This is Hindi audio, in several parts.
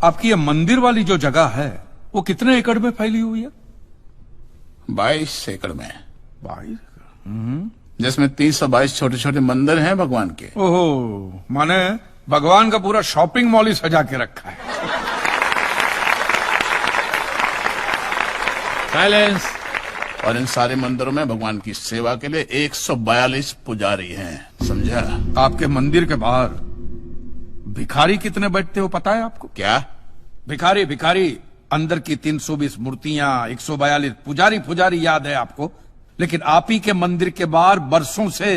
आपकी ये मंदिर वाली जो जगह है वो कितने एकड़ में फैली हुई है? 22 एकड़ में। 22? जिसमें 322 छोटे छोटे मंदिर हैं भगवान के। ओहो, माने भगवान का पूरा शॉपिंग मॉल ही सजा के रखा है। साइलेंस। और इन सारे मंदिरों में भगवान की सेवा के लिए 142 पुजारी हैं, समझा? आपके मंदिर के बाहर भिखारी कितने बैठते हो पता है आपको? क्या? भिखारी भिखारी अंदर की 320 मूर्तियां, 142 पुजारी याद है आपको, लेकिन आप ही के मंदिर के बाहर बरसों से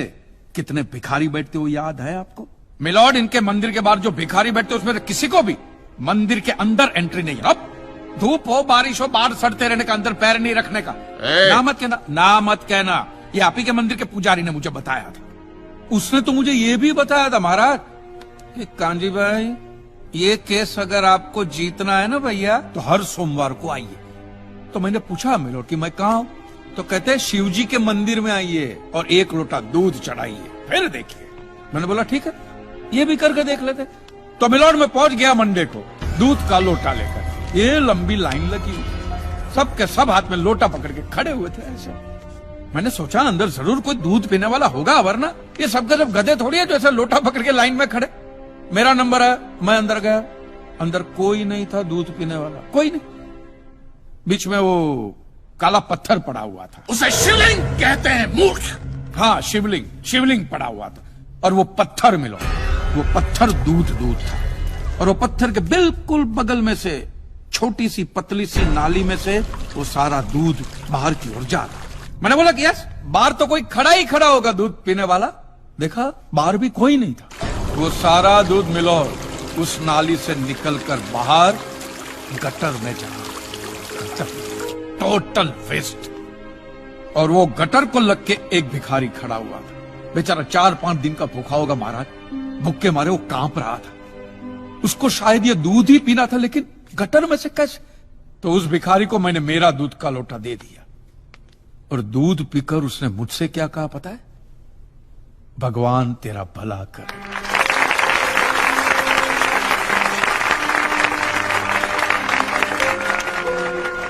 कितने भिखारी बैठते हो याद है आपको? मिलॉर्ड, इनके मंदिर के बाहर जो भिखारी बैठते उसमें किसी को भी मंदिर के अंदर एंट्री नहीं है। अब धूप हो बारिश हो बाहर सड़ते रहने का, अंदर पैर नहीं रखने का। ना मत कहना, ये आप ही के मंदिर के पुजारी ने मुझे बताया था। उसने तो मुझे ये भी बताया था महाराज कि कांजी भाई, ये केस अगर आपको जीतना है ना भैया तो हर सोमवार को आइए। तो मैंने पूछा मिलॉर्ड कि मैं कहाँ हूं? तो कहते हैं शिव जी के मंदिर में आइए और 1 लोटा दूध चढ़ाइए, फिर देखिए। मैंने बोला ठीक है, ये भी करके देख लेते। तो मिलॉर्ड में पहुंच गया मंडे को दूध का लोटा लेकर। ये लंबी लाइन लगी, सबके सब हाथ में लोटा पकड़ के खड़े हुए थे ऐसे। मैंने सोचा अंदर जरूर कोई दूध पीने वाला होगा, वरना ये सबके सब गधे थोड़ी है जो ऐसे लोटा पकड़ के लाइन में खड़े। मेरा नंबर है, मैं अंदर गया, अंदर कोई नहीं था दूध पीने वाला, कोई नहीं। बीच में वो काला पत्थर पड़ा हुआ था, उसे शिवलिंग कहते हैं मूर्ख। हाँ, शिवलिंग पड़ा हुआ था। और वो पत्थर मिलो, वो पत्थर दूध था। और वो पत्थर के बिल्कुल बगल में से छोटी सी पतली सी नाली में से वो सारा दूध बाहर की ओर जा रहा। मैंने बोला कि यस, बाहर तो कोई खड़ा होगा दूध पीने वाला। देखा, बाहर भी कोई नहीं था। वो सारा दूध मिलो उस नाली से निकलकर बाहर गटर में जा रहा, टोटल वेस्ट। और वो गटर को लग के एक भिखारी खड़ा हुआ था, बेचारा 4-5 दिन का भूखा होगा महाराज, भूख के मारे वो कांप रहा था। उसको शायद ये दूध ही पीना था, लेकिन गटर में से कैसे? तो उस भिखारी को मैंने मेरा दूध का लोटा दे दिया और दूध पीकर उसने मुझसे क्या कहा पता है? भगवान तेरा भला करे।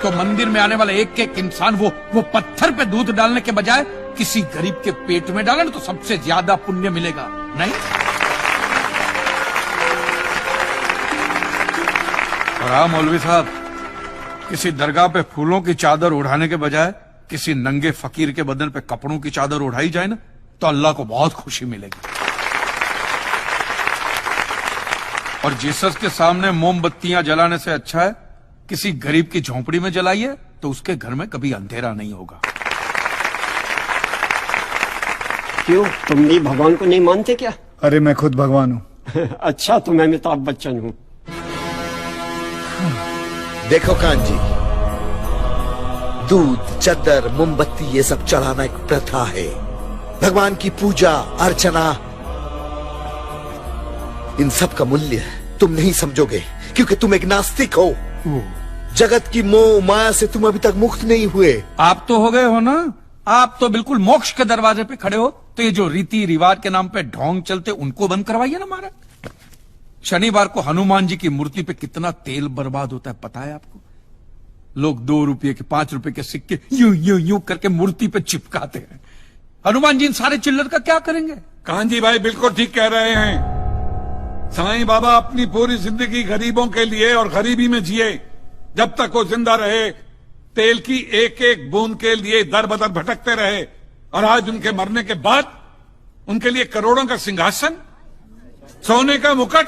तो मंदिर में आने वाला एक एक इंसान वो पत्थर पे दूध डालने के बजाय किसी गरीब के पेट में डाले तो सबसे ज्यादा पुण्य मिलेगा, नहीं? और हाँ मौलवी साहब, किसी दरगाह पे फूलों की चादर उड़ाने के बजाय किसी नंगे फकीर के बदन पे कपड़ों की चादर उड़ाई जाए ना तो अल्लाह को बहुत खुशी मिलेगी। और जीसस के सामने मोमबत्तियां जलाने से अच्छा है किसी गरीब की झोंपड़ी में जलाइए, तो उसके घर में कभी अंधेरा नहीं होगा। क्यों, तुम भी भगवान को नहीं मानते क्या? अरे मैं खुद भगवान हूँ। अच्छा, तो मैं अमिताभ बच्चन हूँ। देखो कांजी, दूध, चद्दर, मोमबत्ती ये सब चढ़ाना एक प्रथा है। भगवान की पूजा अर्चना, इन सब का मूल्य तुम नहीं समझोगे क्योंकि तुम एक नास्तिक हो। जगत की मोह माया से तुम अभी तक मुक्त नहीं हुए। आप तो हो गए हो ना, आप तो बिल्कुल मोक्ष के दरवाजे पे खड़े हो। तो ये जो रीति रिवाज के नाम पे ढोंग चलते उनको बंद करवाइए ना महाराज। शनिवार को हनुमान जी की मूर्ति पे कितना तेल बर्बाद होता है पता है आपको? लोग 2 रुपये के 5 रुपए के सिक्के यूं करके मूर्ति पे चिपकाते हैं। हनुमान जी इन सारे चिल्लर का क्या करेंगे? कांजी भाई बिल्कुल ठीक कह रहे हैं। साईं बाबा अपनी पूरी जिंदगी गरीबों के लिए और गरीबी में जिए। जब तक वो जिंदा रहे तेल की एक एक बूंद के लिए दर बदर भटकते रहे, और आज उनके मरने के बाद उनके लिए करोड़ों का सिंहासन, सोने का मुकुट,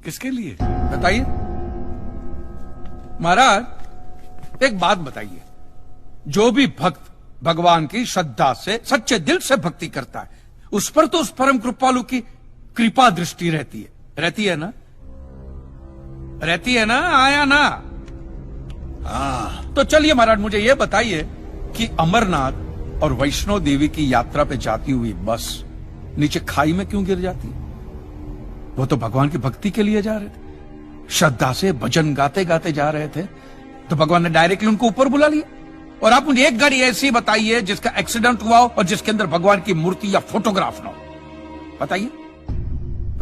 किसके लिए बताइए महाराज। एक बात बताइए, जो भी भक्त भगवान की श्रद्धा से सच्चे दिल से भक्ति करता है उस पर तो उस परम कृपालु की कृपा दृष्टि रहती है ना? रहती है ना? आया ना? हाँ। तो चलिए महाराज मुझे यह बताइए कि अमरनाथ और वैष्णो देवी की यात्रा पे जाती हुई बस नीचे खाई में क्यों गिर जाती है? वो तो भगवान की भक्ति के लिए जा रहे थे, श्रद्धा से भजन गाते गाते जा रहे थे, तो भगवान ने डायरेक्टली उनको ऊपर बुला लिया। और आप मुझे एक गाड़ी ऐसी बताइए जिसका एक्सीडेंट हुआ हो और जिसके अंदर भगवान की मूर्ति या फोटोग्राफ ना हो। बताइए।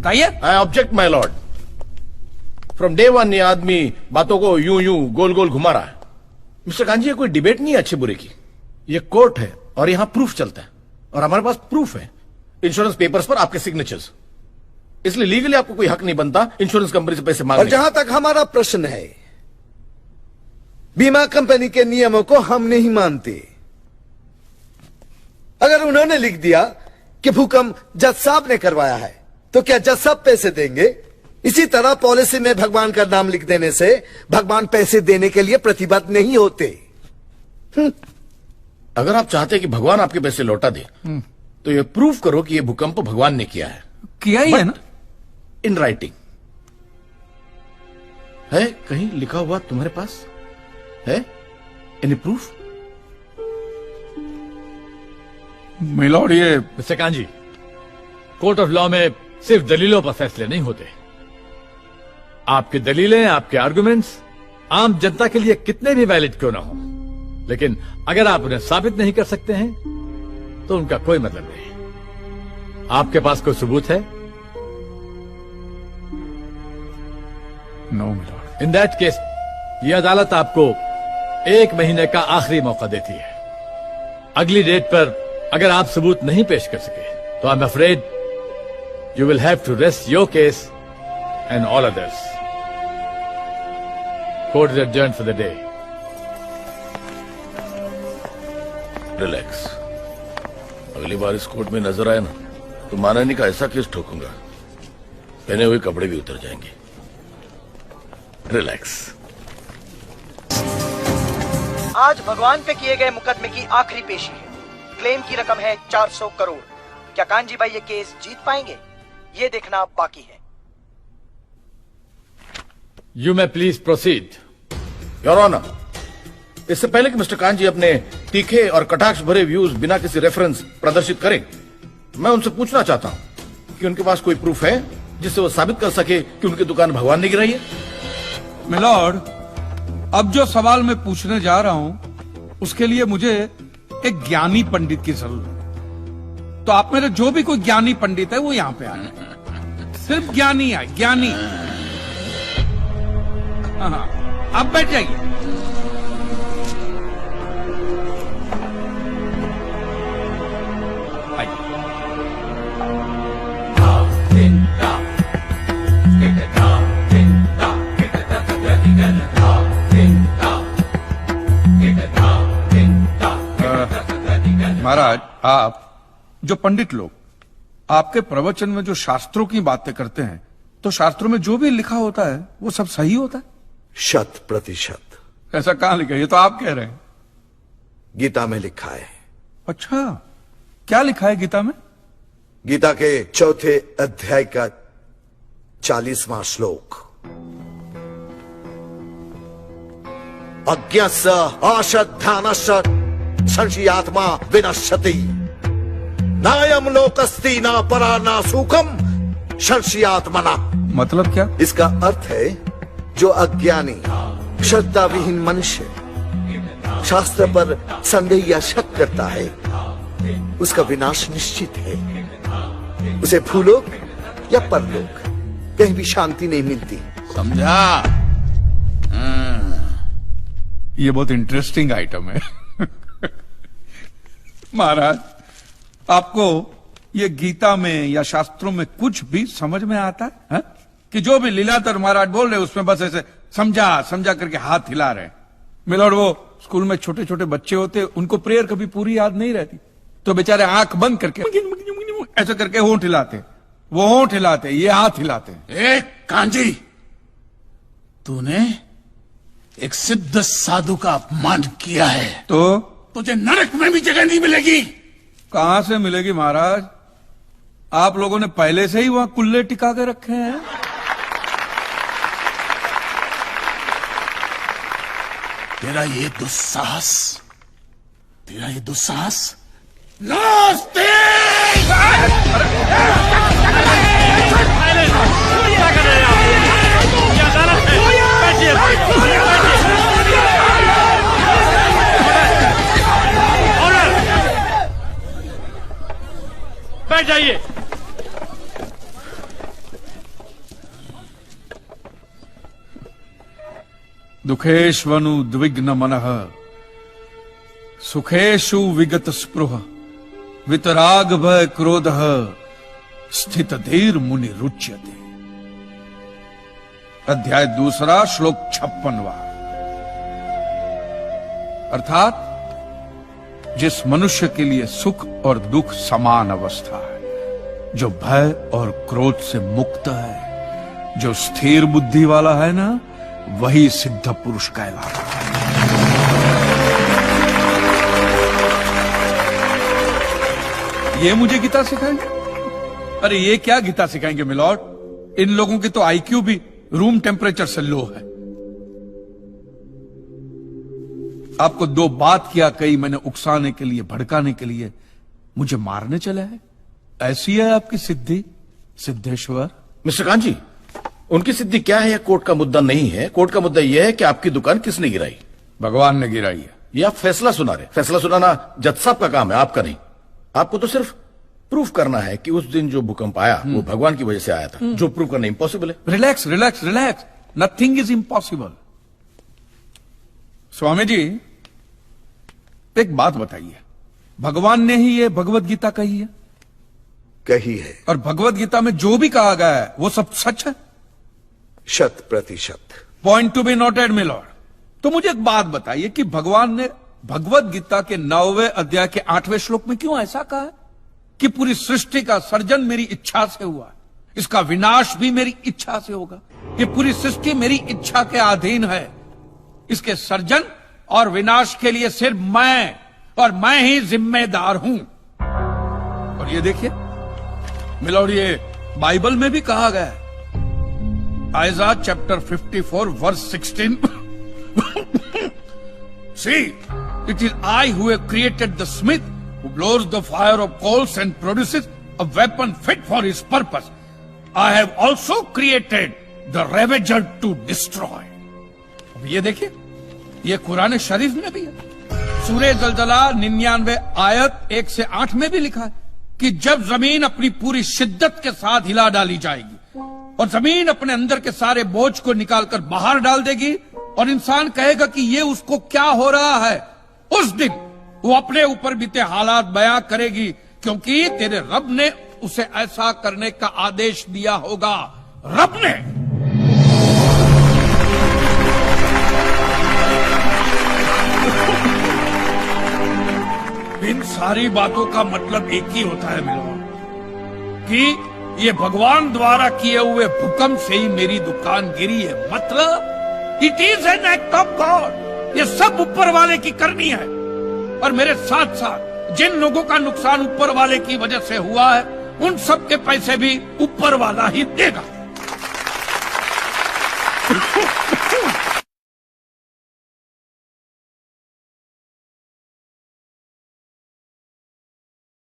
I object my Lord. From day one ये आदमी बातों को यूं यूं गोल गोल घुमा रहा है। मिस्टर कांजी, ये कोई डिबेट नहीं है अच्छे बुरे की, ये कोर्ट है और यहां प्रूफ चलता है और हमारे पास प्रूफ है, इंश्योरेंस पेपर्स पर आपके सिग्नेचर्स। इसलिए लीगली आपको कोई हक नहीं बनता इंश्योरेंस कंपनी से पैसे मांगने और जहां तक हमारा प्रश्न है, बीमा कंपनी के नियमों को हम नहीं मानते। अगर उन्होंने लिख दिया कि भूकंप जज साहब ने करवाया है, तो क्या जज साहब पैसे देंगे? इसी तरह पॉलिसी में भगवान का नाम लिख देने से भगवान पैसे देने के लिए प्रतिबद्ध नहीं होते। अगर आप चाहते कि भगवान आपके पैसे लौटा दे तो ये प्रूफ करो कि ये भूकंप भगवान ने किया है। किया ही है ना, इन राइटिंग है, कहीं लिखा हुआ तुम्हारे पास है? Any proof? मिलॉर्ड, ये mister kanji, court of law में सिर्फ दलीलों पर फैसले नहीं होते। आपकी दलीलें, आपके आर्गुमेंट्स आम जनता के लिए कितने भी वैलिड क्यों ना हो, लेकिन अगर आप उन्हें साबित नहीं कर सकते हैं तो उनका कोई मतलब नहीं। आपके पास कोई सबूत है? No my lord. In that case ये अदालत आपको 1 महीने का आखिरी मौका देती है। अगली डेट पर अगर आप सबूत नहीं पेश कर सके तो I am afraid you will have to rest your case and all others. Court is adjourn for the day. Relax, अगली बार इस कोर्ट में नजर आए ना तो मानहानि का ऐसा केस ठोकूंगा, पहने हुए कपड़े भी उतर जाएंगे। रिलैक्स। आज भगवान पे किए गए मुकदमे की आखिरी पेशी है। क्लेम की रकम है 400 करोड़। क्या कांजी भाई ये केस जीत पाएंगे? ये देखना बाकी है। You may please proceed. Your honour, इससे पहले कि मिस्टर कांजी अपने तीखे और कटाक्ष भरे व्यूज बिना किसी रेफरेंस प्रदर्शित करें, मैं उनसे पूछना चाहता हूं कि उनके पास कोई प्रूफ है जिससे वो साबित कर सके कि उनकी दुकान भगवान ने गिराई है? मिलॉर्ड, अब जो सवाल मैं पूछने जा रहा हूं उसके लिए मुझे एक ज्ञानी पंडित की जरूरत है। तो आप मेरे जो भी कोई ज्ञानी पंडित है वो यहां पे आए, सिर्फ ज्ञानी आए, ज्ञानी। हाँ, आप बैठ जाइए। महाराज, आप जो पंडित लोग आपके प्रवचन में जो शास्त्रों की बातें करते हैं, तो शास्त्रों में जो भी लिखा होता है वो सब सही होता है? 100%। ऐसा कहां लिखा है? ये तो आप कह रहे हैं। गीता में लिखा है। अच्छा, क्या लिखा है गीता में? गीता के 4थे अध्याय का 40वां श्लोक, अज्ञस्य अश्रद्धानस्य संशयात्मा विनश्यति, नायम लोकस्ति ना परा ना सुखम संशयात्मना। मतलब क्या? इसका अर्थ है, जो अज्ञानी श्रद्धा विहीन मनुष्य शास्त्र पर संदेह या शक करता है, उसका विनाश निश्चित है। उसे भूलोक या परलोक कहीं भी शांति नहीं मिलती। समझा? ये बहुत इंटरेस्टिंग आइटम है। महाराज, आपको ये गीता में या शास्त्रों में कुछ भी समझ में आता है? कि जो भी लीलाधर महाराज बोल रहे उसमें बस ऐसे समझा समझा करके हाथ हिला रहे हैं। मिलॉर्ड, वो स्कूल में छोटे छोटे बच्चे होते, उनको प्रेयर कभी पूरी याद नहीं रहती, तो बेचारे आंख बंद करके ऐसा करके होंठ हिलाते, वो होंठ हिलाते, ये हाथ हिलाते। एक कांजी, तूने एक सिद्ध साधु का अपमान किया है, तो तुझे नरक में भी जगह नहीं मिलेगी। कहां से मिलेगी महाराज? आप लोगों ने पहले से ही वहां कुल्ले टिका के रखे हैं। तेरा ये दुस्साहस नास्तिक! बैठ जाइए। दुखेष्वनु द्विग्न मनः सुखेषु विगत स्पृह वितराग भय क्रोध स्थित धीर मुनि रुच्यते। अध्याय 2 श्लोक 56वां। अर्थात जिस मनुष्य के लिए सुख और दुख समान अवस्था है, जो भय और क्रोध से मुक्त है, जो स्थिर बुद्धि वाला है ना, वही सिद्ध पुरुष कहलाता है। ये मुझे गीता सिखाएंगे? अरे ये क्या गीता सिखाएंगे मिलॉर्ड, इन लोगों की तो आईक्यू भी रूम टेम्परेचर से लो है। आपको 2 बात किया कही मैंने उकसाने के लिए, भड़काने के लिए, मुझे मारने चले हैं। ऐसी है आपकी सिद्धि सिद्धेश्वर? मिस्टर कांजी, उनकी सिद्धि क्या है यह कोर्ट का मुद्दा नहीं है। कोर्ट का मुद्दा यह है कि आपकी दुकान किसने गिराई? भगवान ने गिराई है। यह आप फैसला सुना रहे। फैसला सुनाना जज साहब का काम है, आपका नहीं। आपको तो सिर्फ प्रूफ करना है कि उस दिन जो भूकंप आया वो भगवान की वजह से आया था, जो प्रूफ करना इम्पॉसिबल है। Relax relax relax, nothing is impossible. Swami ji एक बात बताइए, भगवान ने ही ये भगवत गीता कही है? कही है। और भगवत गीता में जो भी कहा गया है वो सब सच है? 100%। Point to be noted my lord. तो मुझे एक बात बताइए कि भगवान ने भगवत गीता के 9वें अध्याय के 8वें श्लोक में क्यों ऐसा कहा है कि पूरी सृष्टि का सर्जन मेरी इच्छा से हुआ है, इसका विनाश भी मेरी इच्छा से होगा, ये पूरी सृष्टि मेरी इच्छा के अधीन है, इसके सर्जन और विनाश के लिए सिर्फ मैं और मैं ही जिम्मेदार हूं। और ये देखिए मिलॉर्ड, ये बाइबल में भी कहा गया है, Aiza chapter 54 verse 16। See, it is I who have created the smith who blows the fire of coals and produces a weapon fit for his purpose. I have also created the ravager to destroy. अब ये देखिए, ये कुरान शरीफ में भी है। सूरह जलजला 99 आयत 1 से 8 में भी लिखा है कि जब जमीन अपनी पूरी शिद्दत के साथ हिला डाली जाएगी और जमीन अपने अंदर के सारे बोझ को निकालकर बाहर डाल देगी और इंसान कहेगा कि ये उसको क्या हो रहा है, उस दिन वो अपने ऊपर बीते हालात बयां करेगी, क्योंकि तेरे रब ने उसे ऐसा करने का आदेश दिया होगा। रब ने। इन सारी बातों का मतलब एक ही होता है मिलॉर्ड, कि ये भगवान द्वारा किए हुए भूकंप से ही मेरी दुकान गिरी है। मतलब it is an act of God. ये सब ऊपर वाले की करनी है, और मेरे साथ साथ जिन लोगों का नुकसान ऊपर वाले की वजह से हुआ है, उन सब के पैसे भी ऊपर वाला ही देगा।